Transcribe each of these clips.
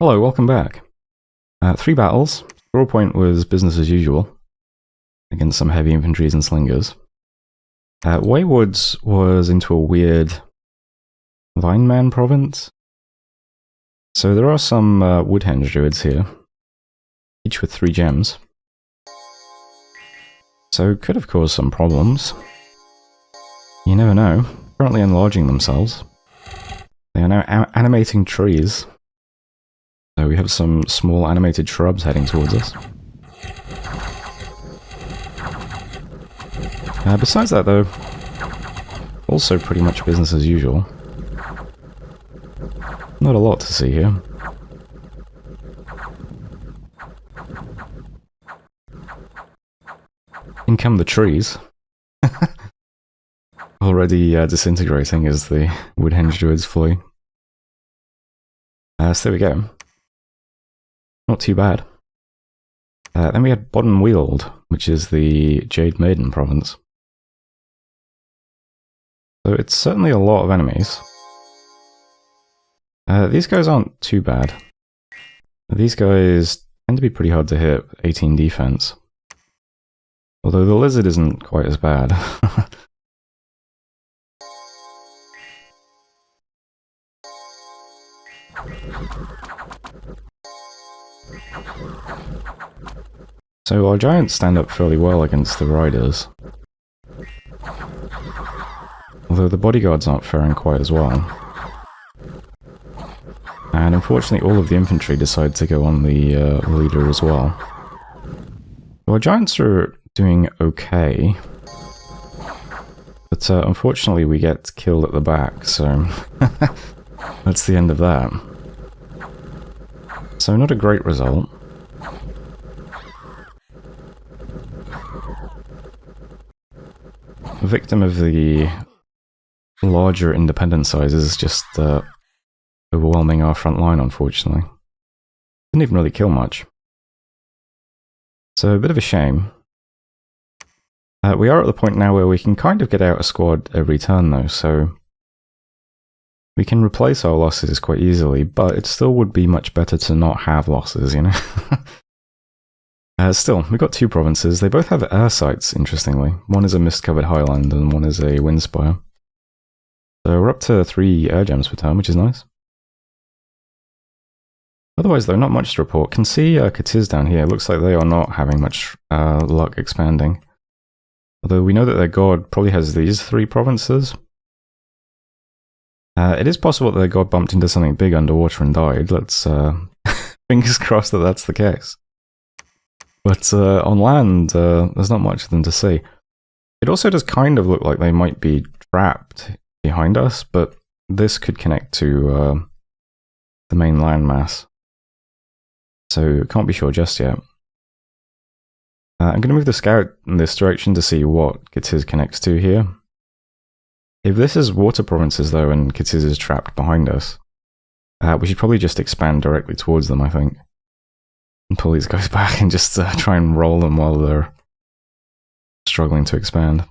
Hello, welcome back. 3 battles. Draw point was business as usual against some heavy infantries and slingers. Waywoods was into a weird Vineman province. So there are some Woodhenge druids here, each with 3 gems. So could have caused some problems. You never know. Currently enlarging themselves. They are now animating trees. So we have some small animated shrubs heading towards us. Besides that though, also pretty much business as usual. Not a lot to see here. In come the trees. Already disintegrating as the Woodhenge druids flee. So there we go. Not too bad. Then we had Bodden Weald, which is the Jade Maiden province. So it's certainly a lot of enemies. These guys aren't too bad. These guys tend to be pretty hard to hit, 18 defense. Although the lizard isn't quite as bad. So our giants stand up fairly well against the riders. Although the bodyguards aren't faring quite as well. And unfortunately all of the infantry decide to go on the leader as well. So our giants are doing okay. But unfortunately we get killed at the back, so that's the end of that. So not a great result. Victim of the larger independent sizes, just overwhelming our front line, unfortunately. Didn't even really kill much. So a bit of a shame. We are at the point now where we can kind of get out a squad every turn though, so we can replace our losses quite easily, but it still would be much better to not have losses, you know? Still, we've got 2 provinces. They both have air sites, interestingly. One is a mist-covered highland and one is a windspire. So we're up to 3 air gems per turn, which is nice. Otherwise, though, not much to report. Can see Katiz down here. Looks like they are not having much luck expanding. Although we know that their god probably has these 3 provinces. It is possible that their god bumped into something big underwater and died. Let's fingers crossed that that's the case. But on land, there's not much of them to see. It also does kind of look like they might be trapped behind us, but this could connect to the main landmass. So can't be sure just yet. I'm going to move the scout in this direction to see what Katiz connects to here. If this is water provinces though and Katiz is trapped behind us, we should probably just expand directly towards them, I think. And pull these guys back and just try and roll them while they're struggling to expand.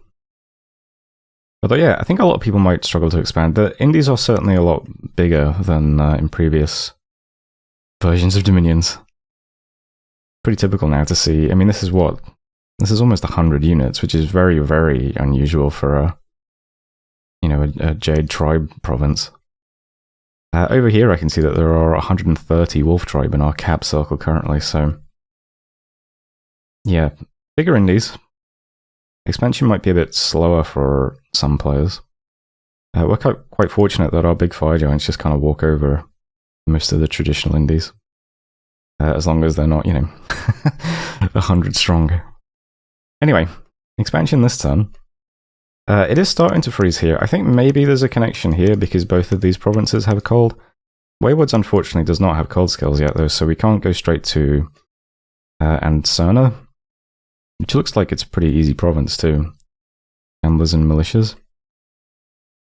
Although yeah, I think a lot of people might struggle to expand. The Indies are certainly a lot bigger than in previous versions of Dominions. Pretty typical now to see. I mean, this is what? This is almost 100 units, which is very, very unusual for a, you know, a Jade tribe province. Over here I can see that there are 130 wolf tribe in our cap circle currently, so yeah, bigger Indies. Expansion might be a bit slower for some players. We're quite fortunate that our big fire giants just kind of walk over most of the traditional Indies. As long as they're not, you know, 100 strong. Anyway, expansion this turn. It is starting to freeze here. I think maybe there's a connection here because both of these provinces have cold. Waywoods unfortunately does not have cold skills yet though, so we can't go straight to Anserna, which looks like it's a pretty easy province too. Gamblers and militias.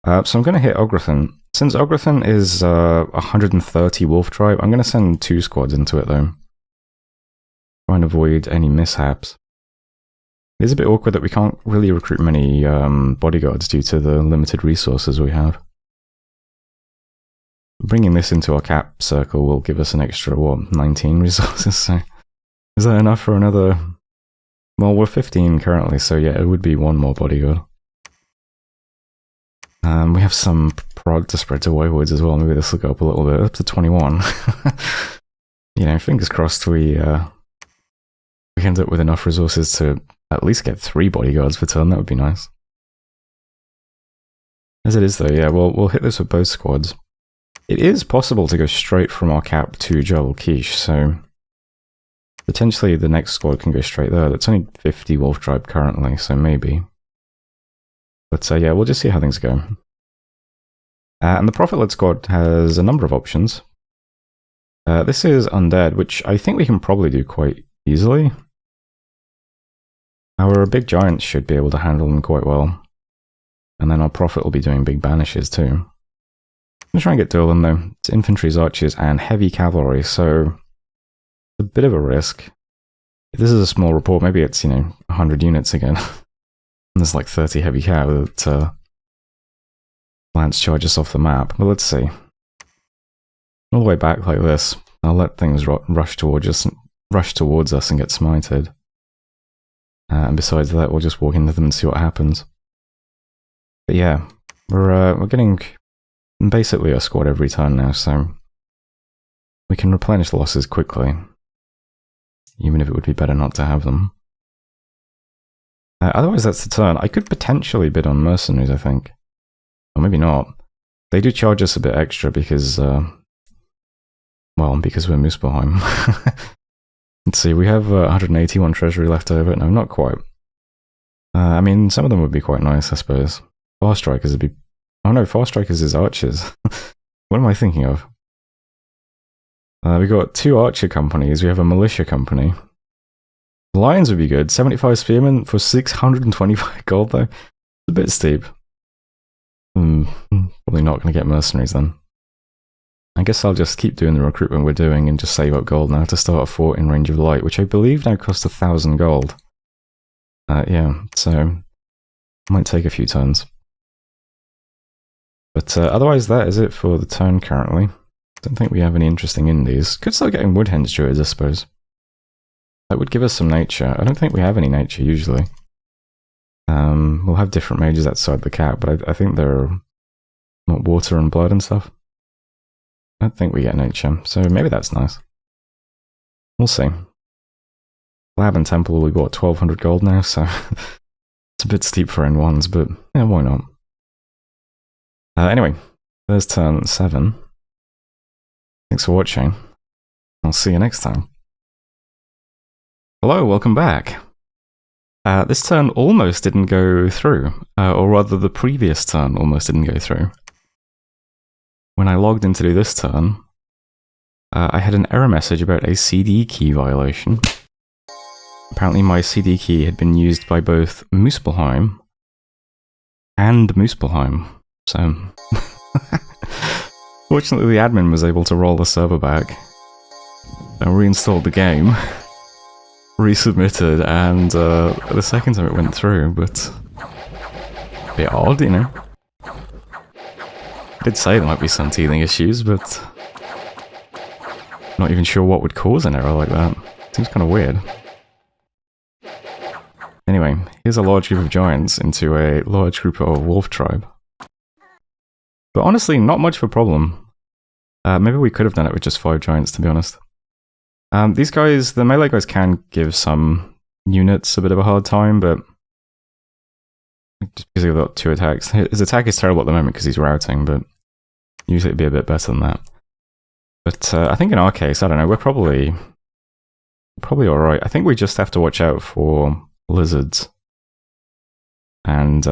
So I'm going to hit Ogrethan. Since Ogrethan is 130 wolf tribe, I'm going to send 2 squads into it though. Try and avoid any mishaps. It is a bit awkward that we can't really recruit many bodyguards due to the limited resources we have. bringing this into our cap circle will give us an extra, what, 19 resources, so is that enough for another? Well, we're 15 currently, so yeah, it would be one more bodyguard. We have some prod to spread to Waywoods as well. Maybe this will go up a little bit, up to 21. You know, fingers crossed we end up with enough resources to at least get 3 bodyguards per turn. That would be nice. As it is though, yeah, we'll hit this with both squads. It is possible to go straight from our cap to Jebel Quiche, so potentially the next squad can go straight there. That's only 50 Wolf Tribe currently, so maybe. But yeah, we'll just see how things go. And the Prophet-led squad has a number of options. This is Undead, which I think we can probably do quite easily. Our big giants should be able to handle them quite well. And then our Prophet will be doing big banishes too. I'm going to try and get 2 of them though. It's infantries, archers, and heavy cavalry, so it's a bit of a risk. If this is a small report, maybe it's, 100 units again. And there's like 30 heavy cav that Lance charges off the map. But let's see. All the way back like this, I'll let things rush towards us and get smited. And besides that, we'll just walk into them and see what happens. But yeah, we're getting basically a squad every turn now, so we can replenish losses quickly, even if it would be better not to have them. Otherwise, that's the turn. I could potentially bid on mercenaries, I think. Or maybe not. They do charge us a bit extra because, well, because we're Muspelheim. Let's see, we have 181 treasury left over. No, not quite. I mean, some of them would be quite nice, I suppose. Far Strikers would be... Oh no, Far Strikers is archers. What am I thinking of? We got 2 archer companies. We have a militia company. Lions would be good. 75 spearmen for 625 gold, though. It's a bit steep. Probably not going to get mercenaries then. I guess I'll just keep doing the recruitment we're doing and just save up gold now to start a fort in range of light, which I believe now costs 1,000 gold. Yeah, so might take a few turns. But otherwise, that is it for the turn currently. Don't think we have any interesting indies. Could start getting woodhens druids, I suppose. That would give us some nature. I don't think we have any nature usually. We'll have different mages outside the cap, but I think they're not water and blood and stuff. I don't think we get nature, so maybe that's nice. We'll see. Lab and Temple, we bought 1,200 gold now, so it's a bit steep for N1s, but yeah, why not? Anyway, there's turn 7. Thanks for watching. I'll see you next time. Hello, welcome back. This turn almost didn't go through, or rather the previous turn almost didn't go through. When I logged in to do this turn, I had an error message about a CD key violation. Apparently my CD key had been used by both Muspelheim and Muspelheim, so... Fortunately the admin was able to roll the server back. I reinstalled the game. Resubmitted, and the second time it went through, but a bit odd, you know. I did say there might be some teething issues, but not even sure what would cause an error like that. Seems kind of weird. Anyway, here's a large group of giants into a large group of wolf tribe. But honestly, not much of a problem. Maybe we could have done it with just 5 giants, to be honest. These guys, the melee guys can give some units a bit of a hard time, but just because they've got 2 attacks. His attack is terrible at the moment because he's routing, but usually it'd be a bit better than that. But I think in our case, I don't know, we're probably alright. I think we just have to watch out for lizards. And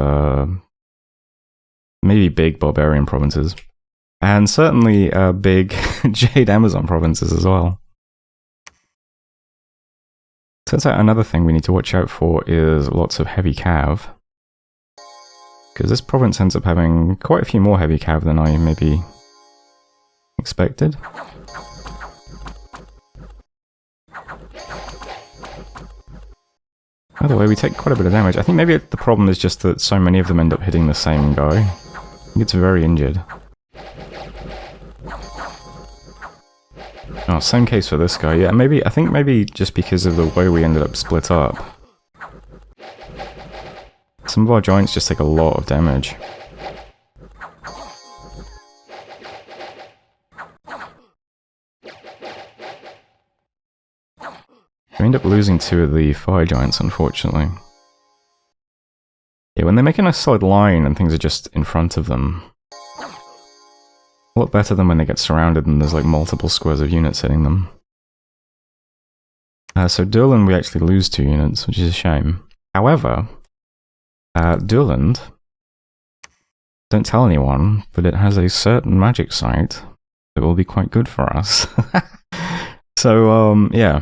maybe big barbarian provinces. And certainly big Jade Amazon provinces as well. Turns out another thing we need to watch out for is lots of heavy cav. Because this province ends up having quite a few more heavy cav than I maybe expected. By the way, we take quite a bit of damage. I think maybe the problem is just that so many of them end up hitting the same guy. He gets very injured. Oh, same case for this guy. Yeah, maybe, I think maybe just because of the way we ended up split up. Some of our giants just take a lot of damage. We end up losing 2 of the fire giants, unfortunately. Yeah, when they're making a solid line and things are just in front of them. A lot better than when they get surrounded and there's like multiple squares of units hitting them. So Durland we actually lose 2 units, which is a shame. However, Durland, don't tell anyone, but it has a certain magic site that will be quite good for us. So, yeah.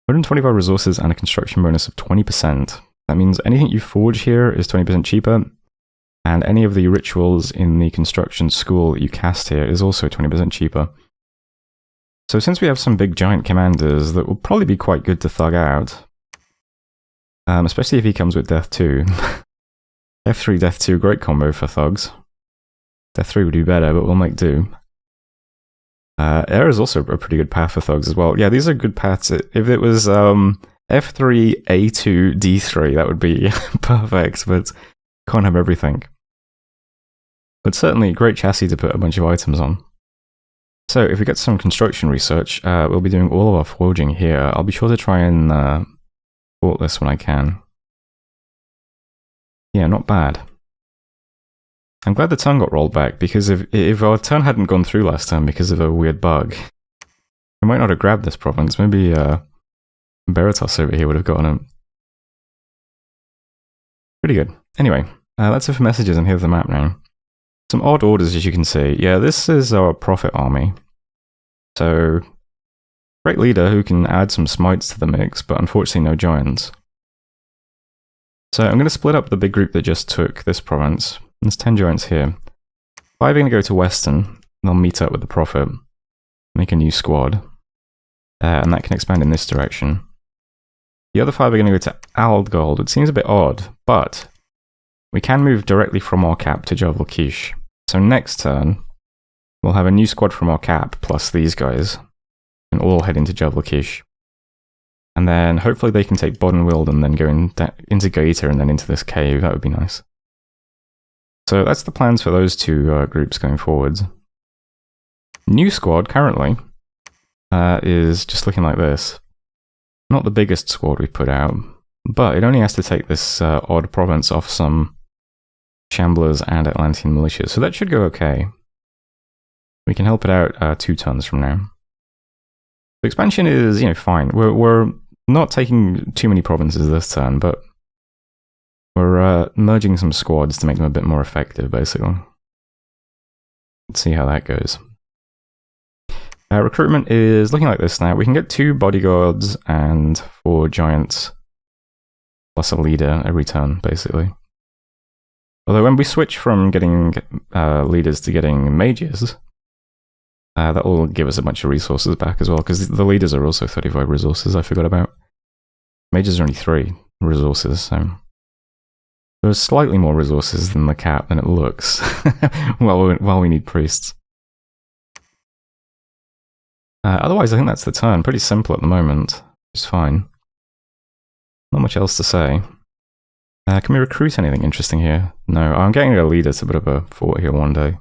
125 resources and a construction bonus of 20%. That means anything you forge here is 20% cheaper, and any of the rituals in the construction school that you cast here is also 20% cheaper. So since we have some big giant commanders, that will probably be quite good to thug out. Especially if he comes with Death 2. F3, Death 2, great combo for thugs. Death 3 would be better, but we'll make do. Air is also a pretty good path for thugs as well. Yeah, these are good paths. If it was F3, A2, D3, that would be perfect, but can't have everything. But certainly, great chassis to put a bunch of items on. So, if we get some construction research, we'll be doing all of our forging here. I'll be sure to try and port this when I can. Yeah, not bad. I'm glad the turn got rolled back, because if our turn hadn't gone through last time because of a weird bug, I might not have grabbed this province. Maybe Veritas over here would have gotten it. Pretty good. Anyway, that's it for messages, and here's the map now. Some odd orders, as you can see. Yeah, this is our profit army. So, great leader who can add some smites to the mix, but unfortunately no giants. So I'm going to split up the big group that just took this province. There's 10 giants here. 5 are going to go to Western. They'll meet up with the Prophet. Make a new squad. And that can expand in this direction. The other 5 are going to go to Aldgold, which seems a bit odd, but we can move directly from our cap to Javalkish. So next turn, we'll have a new squad from our cap, plus these guys, and all head into Javalkish. And then hopefully they can take Bodenwild and then go into Gaeta and then into this cave. That would be nice. So that's the plans for those 2 groups going forwards. New squad currently is just looking like this. Not the biggest squad we've put out, but it only has to take this odd province off some Shamblers and Atlantean militias, so that should go okay. We can help it out 2 turns from now. The expansion is, fine. We're not taking too many provinces this turn, but we're merging some squads to make them a bit more effective, basically. Let's see how that goes. Recruitment is looking like this now. We can get 2 bodyguards and 4 giants, plus a leader every turn, basically. Although when we switch from getting leaders to getting mages, that will give us a bunch of resources back as well, because the leaders are also 35 resources, I forgot about. Mages are only 3 resources, so there's slightly more resources than the cap than it looks, while we need priests. Otherwise, I think that's the turn. Pretty simple at the moment. It's fine. Not much else to say. Can we recruit anything interesting here? No, I'm getting a leader to put up a fort here one day.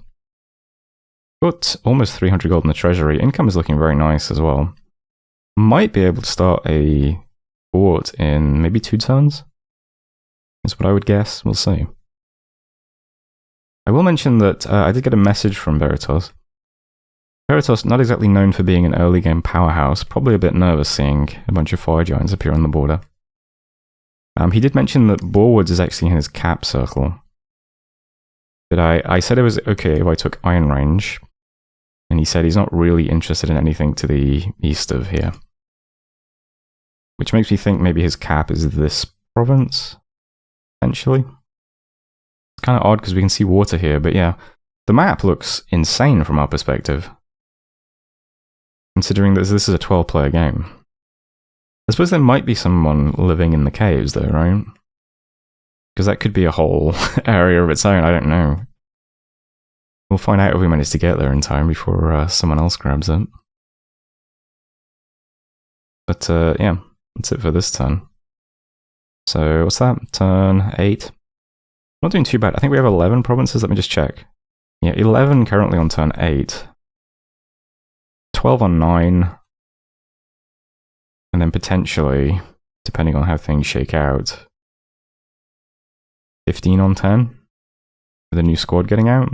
Got almost 300 gold in the treasury. Income is looking very nice as well. Might be able to start a fort in maybe 2 turns. That's what I would guess. We'll see. I will mention that I did get a message from Veritas. Veritas, not exactly known for being an early game powerhouse, probably a bit nervous seeing a bunch of fire giants appear on the border. He did mention that Borwoods is actually in his cap circle. But I said it was okay if I took Iron Range, and he said he's not really interested in anything to the east of here. Which makes me think maybe his cap is this province, potentially. It's kind of odd because we can see water here, but yeah, the map looks insane from our perspective. Considering that this is a 12-player game. I suppose there might be someone living in the caves though, right? Because that could be a whole area of its own, I don't know. We'll find out if we manage to get there in time before someone else grabs it. But yeah, that's it for this turn. So what's that? Turn 8. Not doing too bad. I think we have 11 provinces. Let me just check. Yeah, 11 currently on turn 8. 12 on 9. And then potentially, depending on how things shake out, 15 on 10. With a new squad getting out.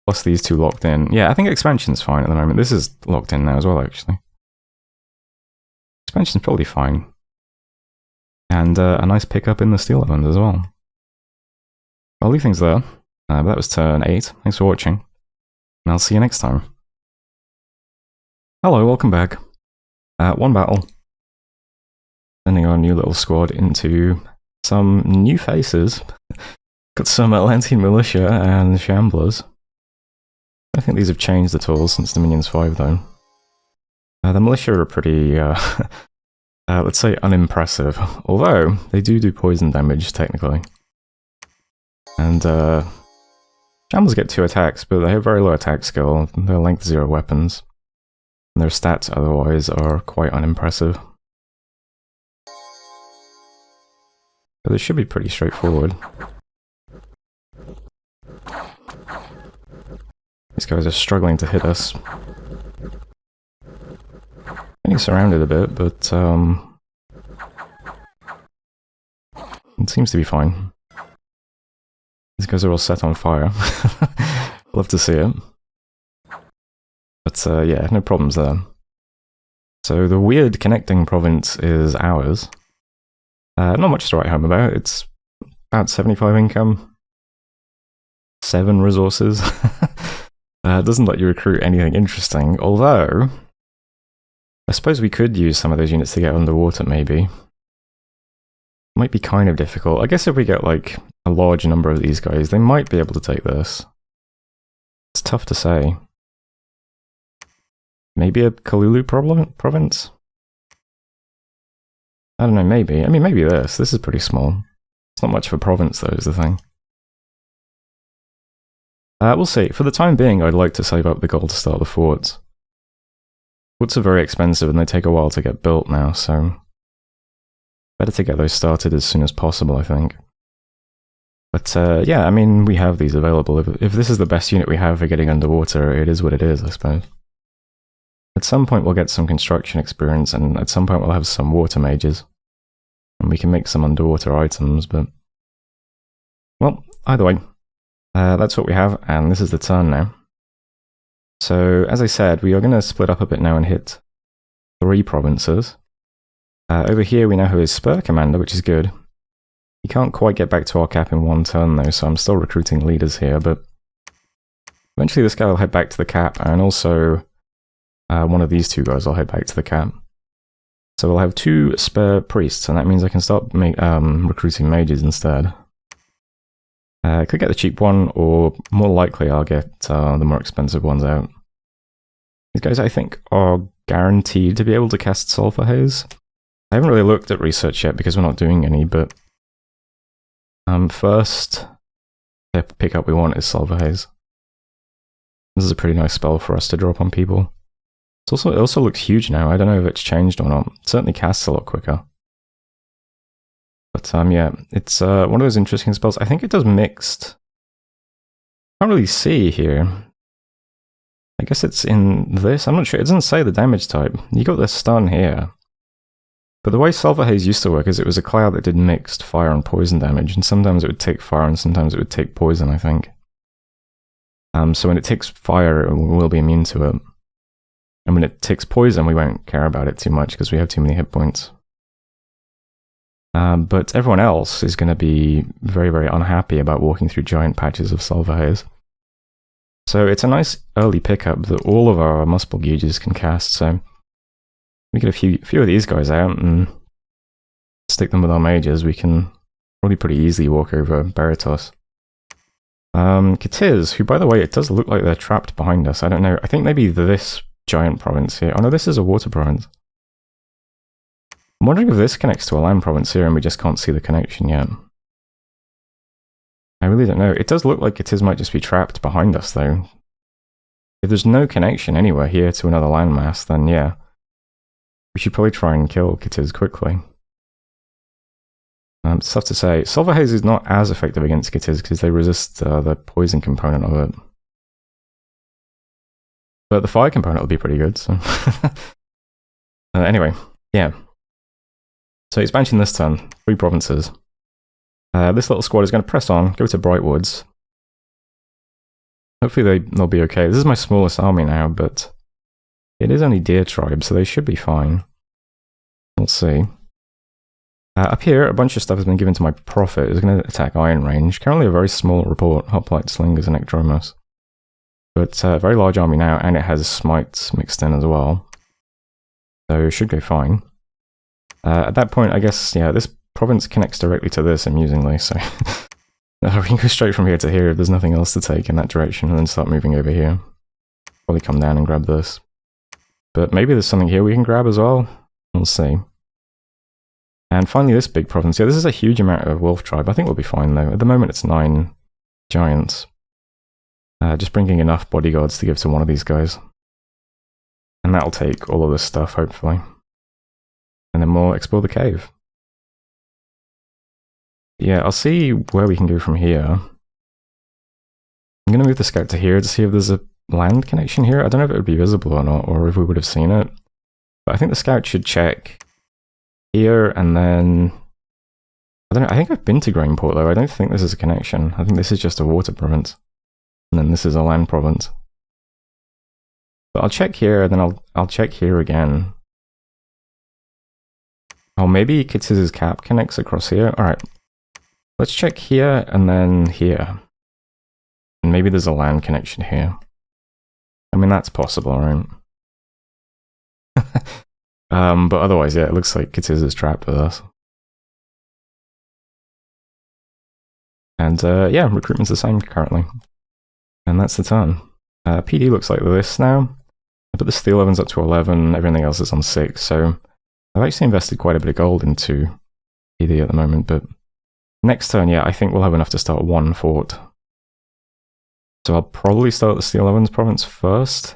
Plus these two locked in. Yeah, I think expansion's fine at the moment. This is locked in now as well, actually. Expansion's probably fine. And a nice pickup in the steel island as well. I'll leave things there. But that was turn 8. Thanks for watching. And I'll see you next time. Hello, welcome back. One battle. Sending our new little squad into some new faces. Got some Atlantean militia and shamblers. I think these have changed at all since Dominions 5 though. The militia are pretty, let's say unimpressive. Although, they do poison damage, technically. And, shamblers get 2 attacks, but they have very low attack skill. They're length 0 weapons. And their stats otherwise are quite unimpressive. But they should be pretty straightforward. These guys are struggling to hit us. Getting surrounded a bit, but it seems to be fine. These guys are all set on fire. Love to see it. But yeah, no problems there. So the weird connecting province is ours. Not much to write home about. It's about 75 income. 7 resources. It doesn't let you recruit anything interesting, although I suppose we could use some of those units to get underwater, maybe. Might be kind of difficult. I guess if we get, like, a large number of these guys, they might be able to take this. It's tough to say. Maybe a Kalulu province? I don't know, maybe. I mean, maybe this. This is pretty small. It's not much of a province, though, is the thing. We'll see. For the time being, I'd like to save up the gold to start the forts. Forts are very expensive and they take a while to get built now, so better to get those started as soon as possible, I think. But yeah, I mean, we have these available. If this is the best unit we have for getting underwater, it is what it is, I suppose. At some point we'll get some construction experience, and at some point we'll have some water mages. And we can make some underwater items, but... well, either way. That's what we have, and this is the turn now. So, as I said, we are going to split up a bit now and hit 3 provinces. Over here we now have a Spur Commander, which is good. He can't quite get back to our cap in 1 turn though, so I'm still recruiting leaders here, but eventually this guy will head back to the cap, and also one of these 2 guys will head back to the cap. So we'll have 2 Spur Priests, and that means I can start recruiting mages instead. I could get the cheap one, or more likely I'll get the more expensive ones out. These guys, I think, are guaranteed to be able to cast Sulphur Haze. I haven't really looked at research yet because we're not doing any, but first the pickup we want is Sulphur Haze. This is a pretty nice spell for us to drop on people. It also looks huge now. I don't know if it's changed or not. It certainly casts a lot quicker. But yeah, it's one of those interesting spells. I think it does mixed. Can't really see here. I guess it's in this. I'm not sure. It doesn't say the damage type. You got the stun here. But the way Sulphur Haze used to work is it was a cloud that did mixed fire and poison damage, and sometimes it would take fire and sometimes it would take poison, I think. So when it takes fire, we'll be immune to it. And when it takes poison, we won't care about it too much because we have too many hit points. But everyone else is going to be very, very unhappy about walking through giant patches of Sulphur Haze. So it's a nice early pickup that all of our Muspel gauges can cast, so we get a few of these guys out and stick them with our mages. We can probably pretty easily walk over Beritos. Katiz, who by the way, it does look like they're trapped behind us. I don't know. I think maybe this giant province here. Oh no, this is a water province. I'm wondering if this connects to a land province here and we just can't see the connection yet. I really don't know. It does look like Katiz might just be trapped behind us though. If there's no connection anywhere here to another landmass, then yeah. we should probably try and kill Katiz quickly. It's tough to say. Sulfur Haze is not as effective against Katiz because they resist the poison component of it. But the fire component will be pretty good, so... anyway, yeah. So expansion this turn, 3 provinces. This little squad is going to press on, go to Brightwoods. Hopefully they'll be okay. This is my smallest army now, but it is only Deer Tribe, so they should be fine. We'll see. Up here, a bunch of stuff has been given to my Prophet. It's going to attack Iron Range. Currently a very small report, Hoplite, Slingers, and Ecdromos. But a very large army now, and it has Smite mixed in as well. So it should go fine. At that point, I guess, yeah, this province connects directly to this, amusingly, so... we can go straight from here to here if there's nothing else to take in that direction, and then start moving over here. Probably come down and grab this. But maybe there's something here we can grab as well. We'll see. And finally this big province. Yeah, this is a huge amount of Wolf Tribe. I think we'll be fine though. At the moment it's 9 giants. Just bringing enough bodyguards to give to one of these guys. And that'll take all of this stuff, hopefully. And then we'll explore the cave. Yeah, I'll see where we can go from here. I'm going to move the scout to here to see if there's a land connection here. I don't know if it would be visible or not, or if we would have seen it. But I think the scout should check here, and then... I don't know, I think I've been to Grainport though. I don't think this is a connection. I think this is just a water province. And then this is a land province. But I'll check here, and then I'll check here again. Oh, maybe Kitiz's cap connects across here? Alright. Let's check here, and then here. And maybe there's a land connection here. I mean, that's possible, right? But otherwise, yeah, it looks like Katiz is trapped with us. And yeah, recruitment's the same currently. And that's the turn. PD looks like this now. I put the steel ovens up to 11, everything else is on 6, so I've actually invested quite a bit of gold into PD at the moment, but next turn, yeah, I think we'll have enough to start 1 fort. So I'll probably start the steel ovens province first.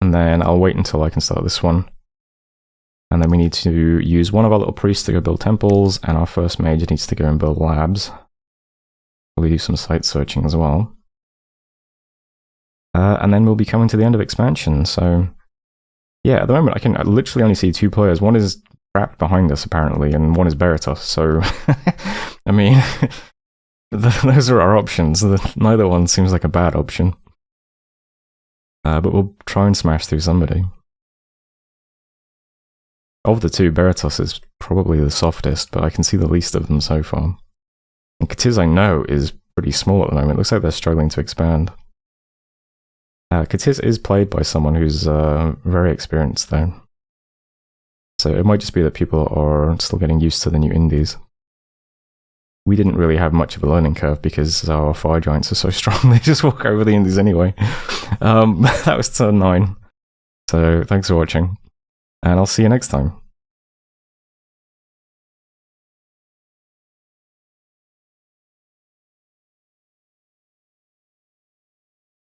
And then I'll wait until I can start this one. And then we need to use one of our little priests to go build temples, and our first mage needs to go and build labs. Probably do some site searching as well. And then we'll be coming to the end of expansion, so... Yeah, at the moment I can literally only see 2 players. One is trapped behind us, apparently, and one is Beratos, so... I mean... those are our options. Neither one seems like a bad option. But we'll try and smash through somebody. Of the 2, Beratos is probably the softest, but I can see the least of them so far. And Katiz, I know, is pretty small at the moment. It looks like they're struggling to expand. Katiz is played by someone who's very experienced, though. So it might just be that people are still getting used to the new indies. We didn't really have much of a learning curve because our fire giants are so strong, they just walk over the indies anyway. That was turn 9. So thanks for watching, and I'll see you next time.